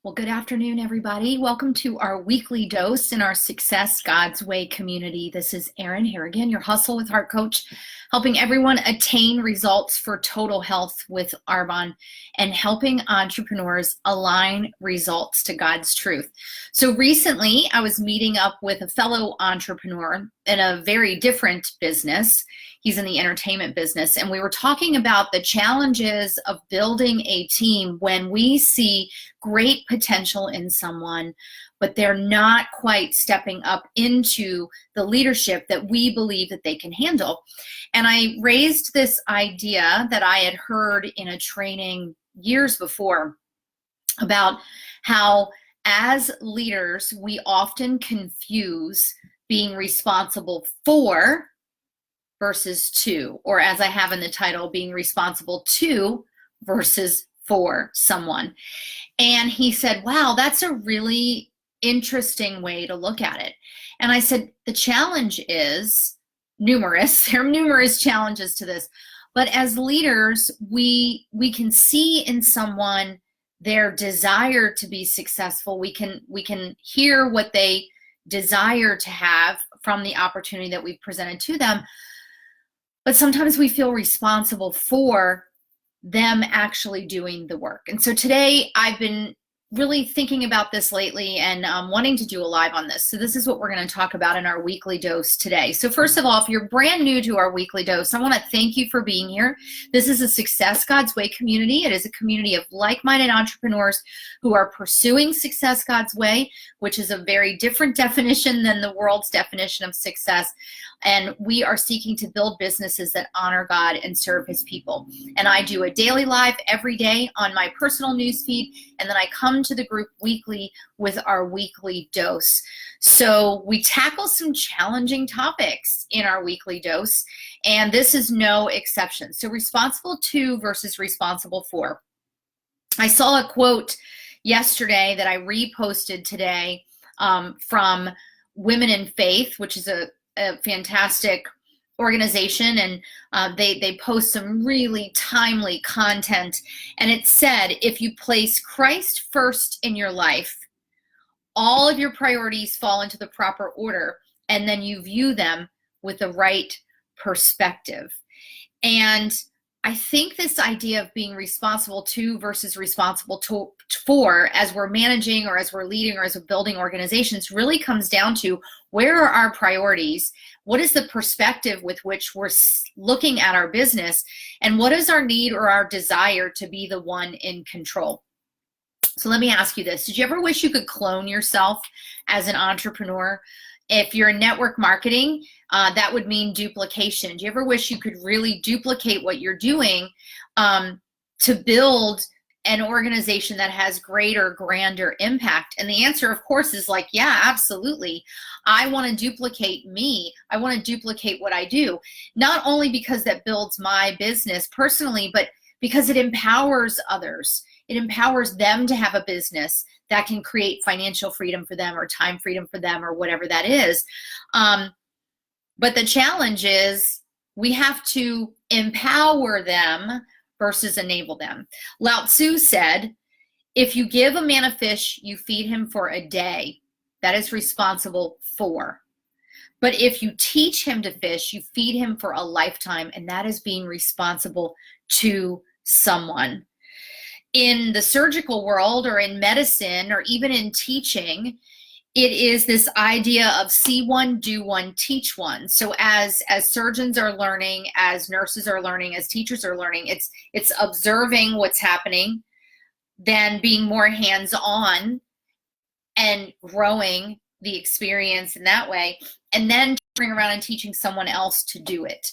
Well, good afternoon, everybody. Welcome to our weekly dose in our Success God's Way community. This is Erin Harrigan, your Hustle with Heart coach, helping everyone attain results for total health with Arbonne and helping entrepreneurs align results to God's truth. So recently, I was meeting up with a fellow entrepreneur in a very different business. He's in the entertainment business, and we were talking about the challenges of building a team when we see great potential in someone, but they're not quite stepping up into the leadership that we believe that they can handle. And I raised this idea that I had heard in a training years before about how as leaders, we often confuse being responsible for versus to, or as I have in the title, being responsible to versus for someone. And he said, wow, that's a really interesting way to look at it. And I said, the challenge is numerous. There are numerous challenges to this. But as leaders, we can see in someone their desire to be successful. We can hear what they desire to have from the opportunity that we've presented to them. But sometimes we feel responsible for them actually doing the work. And so today I've been really thinking about this lately and wanting to do a live on this. So this is what we're going to talk about in our weekly dose today. So first of all, if you're brand new to our weekly dose, I want to thank you for being here. This is a Success God's Way community. It is a community of like-minded entrepreneurs who are pursuing success God's way, which is a very different definition than the world's definition of success. And we are seeking to build businesses that honor God and serve his people. And I do a daily live every day on my personal news feed, and then I come to the group weekly with our weekly dose. So we tackle some challenging topics in our weekly dose, and this is no exception. So responsible to versus responsible for. I saw a quote yesterday that I reposted today from Women in Faith, which is a fantastic organization, and they post some really timely content. And it said, if you place Christ first in your life, all of your priorities fall into the proper order, and then you view them with the right perspective. And I think this idea of being responsible to versus responsible for, as we're managing or as we're leading or as we're building organizations, really comes down to where are our priorities, what is the perspective with which we're looking at our business, and what is our need or our desire to be the one in control. So let me ask you this. Did you ever wish you could clone yourself as an entrepreneur? If you're in network marketing, that would mean duplication. Do you ever wish you could really duplicate what you're doing to build an organization that has greater, grander impact? And the answer, of course, is like, yeah, absolutely. I want to duplicate me. I want to duplicate what I do, not only because that builds my business personally, but because it empowers others. It empowers them to have a business that can create financial freedom for them or time freedom for them or whatever that is. But the challenge is we have to empower them versus enable them. Lao Tzu said, if you give a man a fish, you feed him for a day. That is responsible for. But if you teach him to fish, you feed him for a lifetime, and that is being responsible to someone. In the surgical world or in medicine or even in teaching, it is this idea of see one, do one, teach one. So as surgeons are learning, as nurses are learning, as teachers are learning, it's observing what's happening, then being more hands-on and growing the experience in that way, and then turning around and teaching someone else to do it.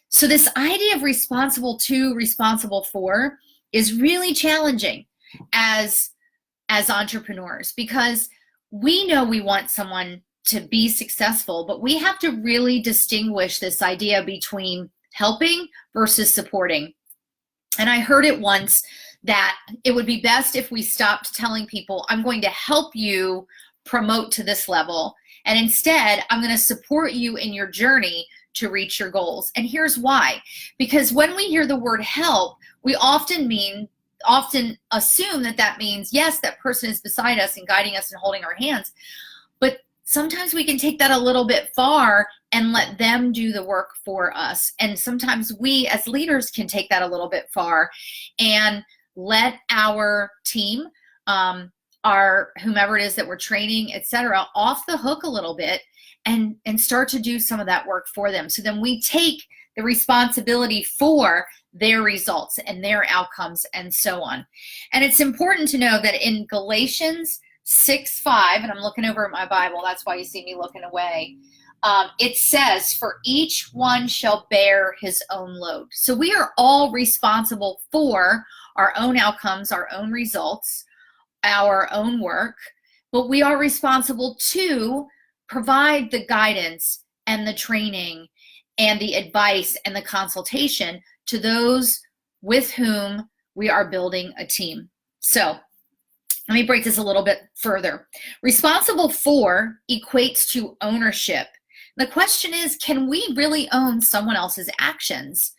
So this idea of responsible to, responsible for is really challenging as entrepreneurs, because we know we want someone to be successful, but we have to really distinguish this idea between helping versus supporting. And I heard it once that it would be best if we stopped telling people, I'm going to help you promote to this level, and instead I'm going to support you in your journey to reach your goals. And here's why. Because when we hear the word help, we often mean often assume that that means, yes, that person is beside us and guiding us and holding our hands. But sometimes we can take that a little bit far and let them do the work for us. And sometimes we as leaders can take that a little bit far and let our team, our whomever it is that we're training, etc., off the hook a little bit and start to do some of that work for them. So then we take the responsibility for their results and their outcomes and so on. And it's important to know that in Galatians 6:5, and I'm looking over at my Bible, that's why you see me looking away, it says, for each one shall bear his own load. So we are all responsible for our own outcomes, our own results, our own work, but we are responsible to provide the guidance and the training and the advice and the consultation to those with whom we are building a team. So let me break this a little bit further. Responsible for equates to ownership. The question is, can we really own someone else's actions?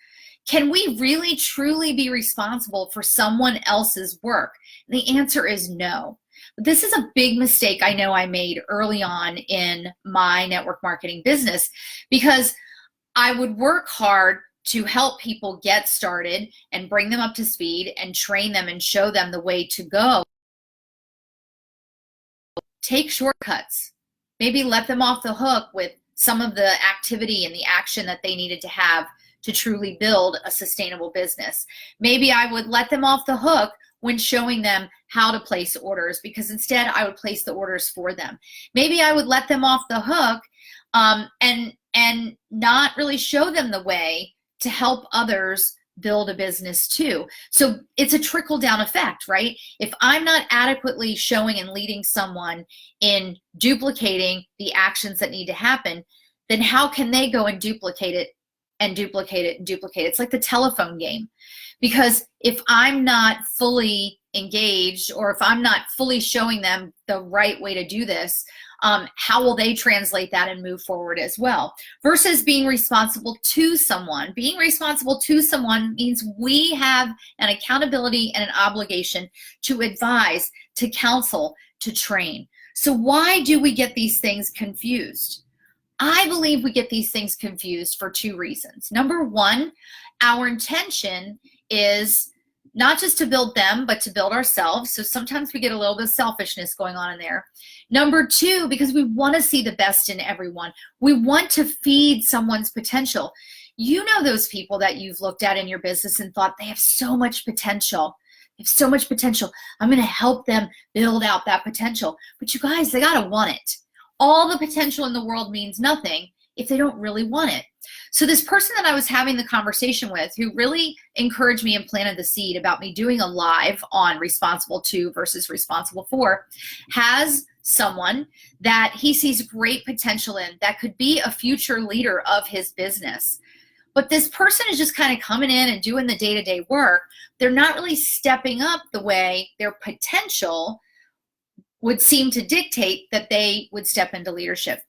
Can we really truly be responsible for someone else's work? The answer is no. This is a big mistake I know I made early on in my network marketing business, because I would work hard to help people get started and bring them up to speed and train them and show them the way to go. Take shortcuts. Maybe let them off the hook with some of the activity and the action that they needed to have to truly build a sustainable business. Maybe I would let them off the hook when showing them how to place orders, because instead I would place the orders for them. Maybe I would let them off the hook and not really show them the way to help others build a business too. So it's a trickle down effect, right? If I'm not adequately showing and leading someone in duplicating the actions that need to happen, then how can they go and duplicate it and duplicate it and duplicate it? It's like the telephone game. Because if I'm not fully engaged, or if I'm not fully showing them the right way to do this, how will they translate that and move forward as well? Versus being responsible to someone. Being responsible to someone means we have an accountability and an obligation to advise, to counsel, to train. So why do we get these things confused? I believe we get these things confused for two reasons. Number one, our intention is not just to build them, but to build ourselves. So sometimes we get a little bit of selfishness going on in there. Number two, because we want to see the best in everyone. We want to feed someone's potential. You know those people that you've looked at in your business and thought they have so much potential. They have so much potential. I'm going to help them build out that potential. But you guys, they got to want it. All the potential in the world means nothing if they don't really want it. So this person that I was having the conversation with, who really encouraged me and planted the seed about me doing a live on responsible to versus responsible for, has someone that he sees great potential in that could be a future leader of his business. But this person is just kind of coming in and doing the day-to-day work. They're not really stepping up the way their potential would seem to dictate that they would step into leadership.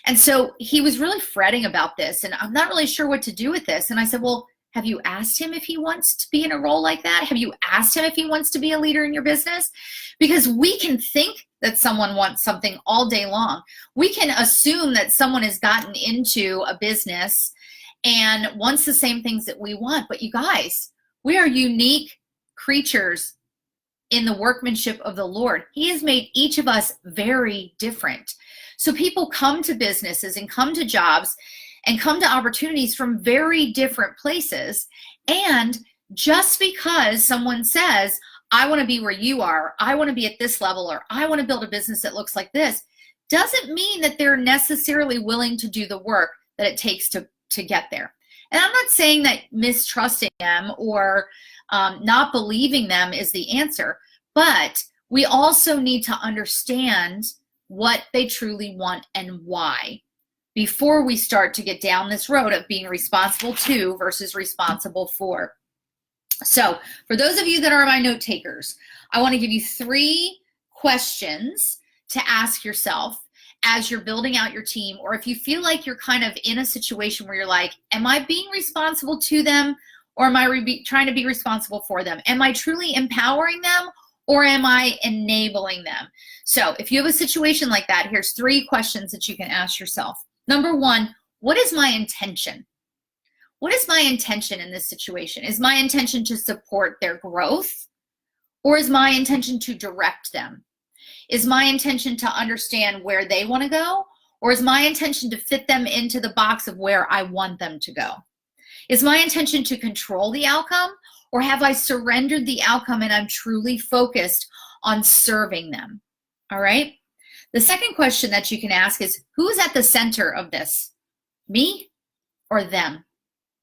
And so he was really fretting about this, and I'm not really sure what to do with this. And I said, well, have you asked him if he wants to be in a role like that? Have you asked him if he wants to be a leader in your business? Because we can think that someone wants something all day long. We can assume that someone has gotten into a business and wants the same things that we want. But you guys, we are unique creatures in the workmanship of the Lord. He has made each of us very different. So people come to businesses and come to jobs and come to opportunities from very different places. And just because someone says, I want to be where you are, I want to be at this level, or I want to build a business that looks like this, doesn't mean that they're necessarily willing to do the work that it takes to get there. And I'm not saying that mistrusting them or not believing them is the answer, but we also need to understand what they truly want and why before we start to get down this road of being responsible to versus responsible for. So for those of you that are my note takers, I want to give you 3 questions to ask yourself as you're building out your team, or if you feel like you're kind of in a situation where you're like, am I being responsible to them, or am I trying to be responsible for them? Am I truly empowering them, or am I enabling them? So if you have a situation like that, here's 3 questions that you can ask yourself. Number 1, what is my intention? What is my intention in this situation? Is my intention to support their growth, or is my intention to direct them? Is my intention to understand where they want to go, or is my intention to fit them into the box of where I want them to go? Is my intention to control the outcome, or have I surrendered the outcome and I'm truly focused on serving them? All right. The second question that you can ask is, who's at the center of this? Me or them?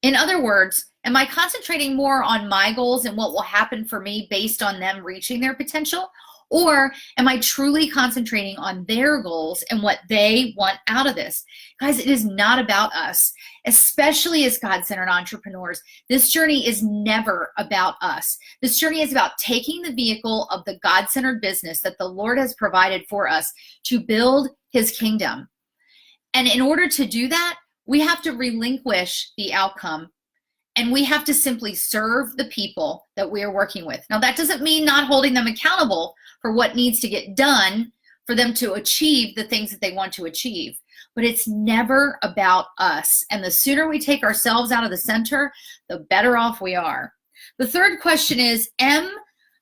In other words, am I concentrating more on my goals and what will happen for me based on them reaching their potential? Or am I truly concentrating on their goals and what they want out of this? Guys, it is not about us, especially as God-centered entrepreneurs. This journey is never about us. This journey is about taking the vehicle of the God-centered business that the Lord has provided for us to build his kingdom. And in order to do that, we have to relinquish the outcome, and we have to simply serve the people that we are working with. Now, that doesn't mean not holding them accountable for what needs to get done for them to achieve the things that they want to achieve. But it's never about us. And the sooner we take ourselves out of the center, the better off we are. The third question is, am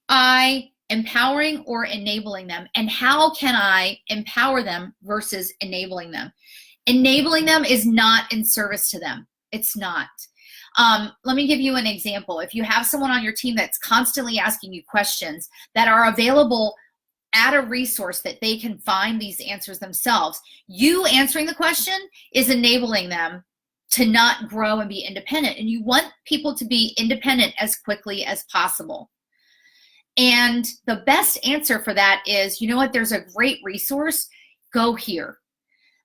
I empowering or enabling them? And how can I empower them versus enabling them? Enabling them is not in service to them. It's not. Let me give you an example. If you have someone on your team that's constantly asking you questions that are available at a resource that they can find these answers themselves, you answering the question is enabling them to not grow and be independent. And you want people to be independent as quickly as possible. And the best answer for that is, you know what, there's a great resource, go here.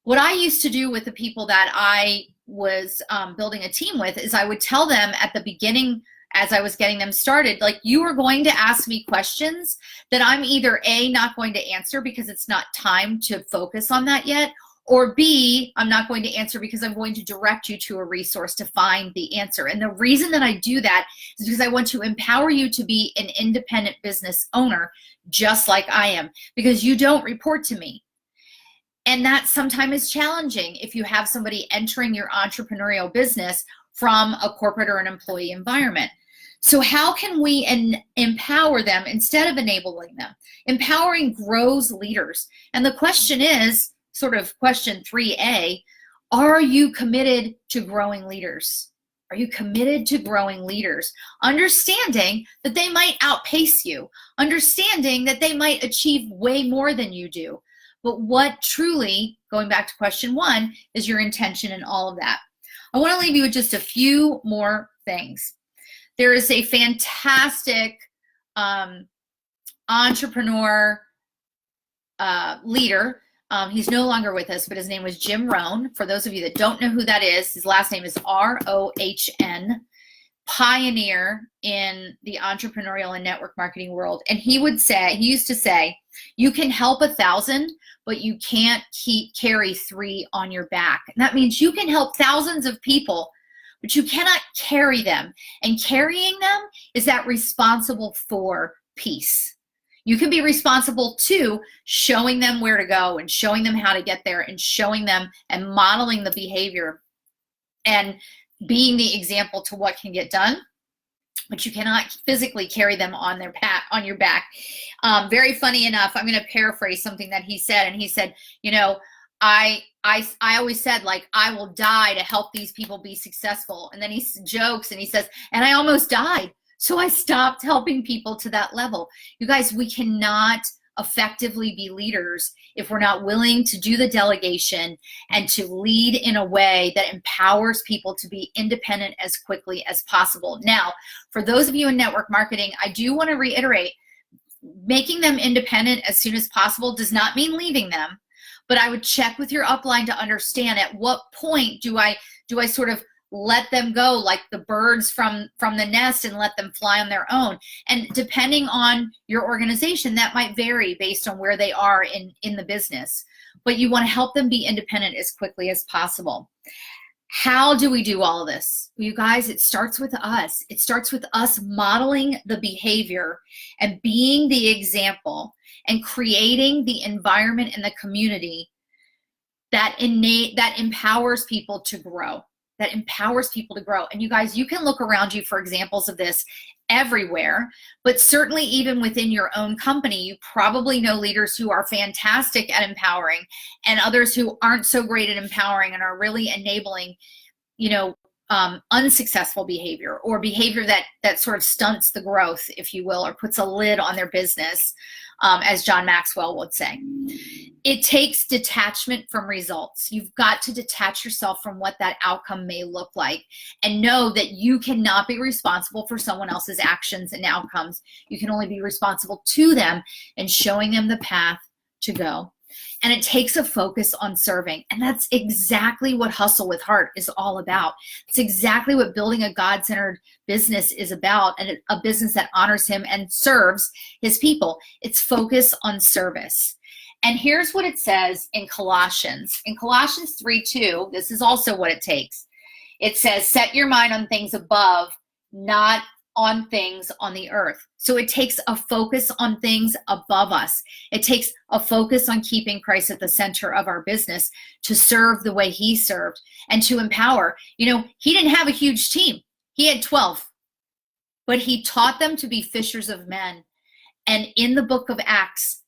What I used to do with the people that I was building a team with is I would tell them at the beginning, as I was getting them started, like, you are going to ask me questions that I'm either A, not going to answer because it's not time to focus on that yet, or B, I'm not going to answer because I'm going to direct you to a resource to find the answer. And the reason that I do that is because I want to empower you to be an independent business owner just like I am, because you don't report to me. And that sometimes is challenging if you have somebody entering your entrepreneurial business from a corporate or an employee environment. So how can we empower them instead of enabling them? Empowering grows leaders. And the question is, sort of question 3A, are you committed to growing leaders? Are you committed to growing leaders? Understanding that they might outpace you, understanding that they might achieve way more than you do. But what truly, going back to question 1, is your intention in all of that? I want to leave you with just a few more things. There is a fantastic entrepreneur leader. He's no longer with us, but his name was Jim Rohn. For those of you that don't know who that is, his last name is R-O-H-N. Pioneer in the entrepreneurial and network marketing world. And he used to say, you can help 1,000, but you can't carry 3 on your back. And that means you can help thousands of people, but you cannot carry them. And carrying them is that responsible for piece. You can be responsible to showing them where to go and showing them how to get there and showing them and modeling the behavior and being the example to what can get done, but you cannot physically carry them on your back. Very funny enough, I'm going to paraphrase something that he said, and he said, you know, I always said, like, I will die to help these people be successful. And then he jokes and he says, and I almost died, so I stopped helping people to that level. You guys, we cannot effectively be leaders if we're not willing to do the delegation and to lead in a way that empowers people to be independent as quickly as possible. Now, for those of you in network marketing, I do want to reiterate, making them independent as soon as possible does not mean leaving them, but I would check with your upline to understand at what point do I sort of let them go like the birds from the nest and let them fly on their own. And depending on your organization, that might vary based on where they are in the business. But you want to help them be independent as quickly as possible. How do we do all of this? Well, you guys, it starts with us. It starts with us modeling the behavior and being the example and creating the environment and the community that empowers people to grow. That empowers people to grow. And you guys, you can look around you for examples of this everywhere, but certainly even within your own company, you probably know leaders who are fantastic at empowering and others who aren't so great at empowering and are really enabling, unsuccessful behavior or behavior that sort of stunts the growth, if you will, or puts a lid on their business, as John Maxwell would say. It takes detachment from results. You've got to detach yourself from what that outcome may look like and know that you cannot be responsible for someone else's actions and outcomes. You can only be responsible to them and showing them the path to go. And it takes a focus on serving. And that's exactly what Hustle with Heart is all about. It's exactly what building a God-centered business is about, and a business that honors him and serves his people. It's focus on service. And here's what it says in Colossians. In Colossians 3:2, this is also what it takes. It says, set your mind on things above, not on things on the earth. So it takes a focus on things above us. It takes a focus on keeping Christ at the center of our business, to serve the way he served and to empower. He didn't have a huge team. He had 12, but he taught them to be fishers of men. And in the book of Acts,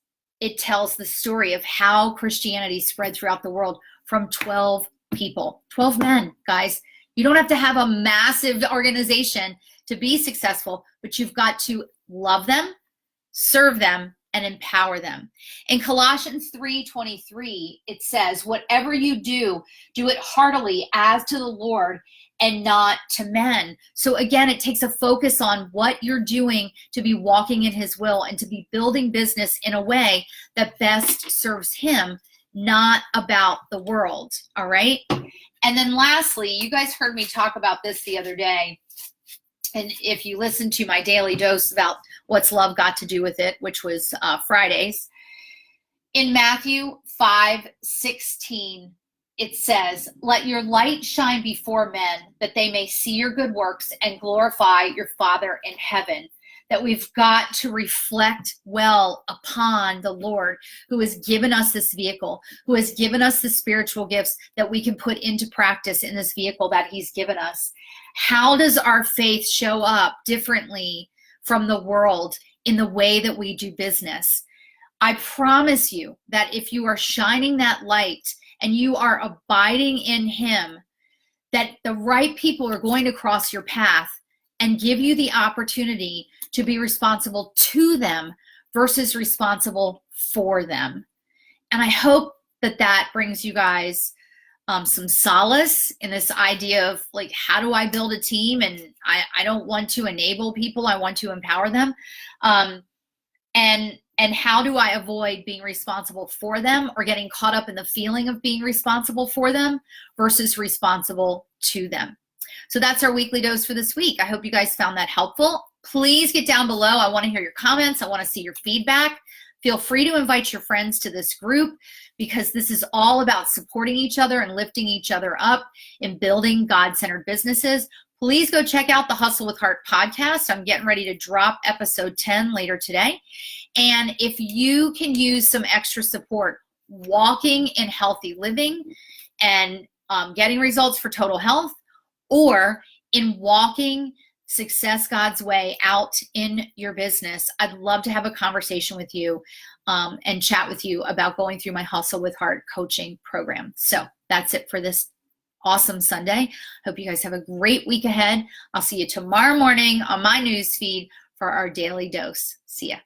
it tells the story of how Christianity spread throughout the world from 12 people, 12 men, guys. You don't have to have a massive organization to be successful, but you've got to love them, serve them, and empower them. In Colossians 3:23, it says, whatever you do, do it heartily as to the Lord and not to men. So again, it takes a focus on what you're doing to be walking in his will and to be building business in a way that best serves him, not about the world, all right? And then lastly, you guys heard me talk about this the other day. And if you listen to my daily dose about what's love got to do with it, which was Fridays, in Matthew 5:16, it says, let your light shine before men, that they may see your good works and glorify your Father in heaven. That we've got to reflect well upon the Lord, who has given us this vehicle, who has given us the spiritual gifts that we can put into practice in this vehicle that he's given us. How does our faith show up differently from the world in the way that we do business? I promise you that if you are shining that light and you are abiding in him, that the right people are going to cross your path and give you the opportunity to be responsible to them versus responsible for them. And I hope that that brings you guys some solace in this idea of, like, how do I build a team? And I don't want to enable people, I want to empower them. And how do I avoid being responsible for them or getting caught up in the feeling of being responsible for them versus responsible to them? So that's our weekly dose for this week. I hope you guys found that helpful. Please get down below. I want to hear your comments. I want to see your feedback. Feel free to invite your friends to this group, because this is all about supporting each other and lifting each other up in building God-centered businesses. Please go check out the Hustle with Heart podcast. I'm getting ready to drop episode 10 later today. And if you can use some extra support walking in healthy living and getting results for total health, or in walking success God's way out in your business, I'd love to have a conversation with you and chat with you about going through my Hustle with Heart coaching program. So that's it for this awesome Sunday. Hope you guys have a great week ahead. I'll see you tomorrow morning on my news feed for our daily dose. See ya.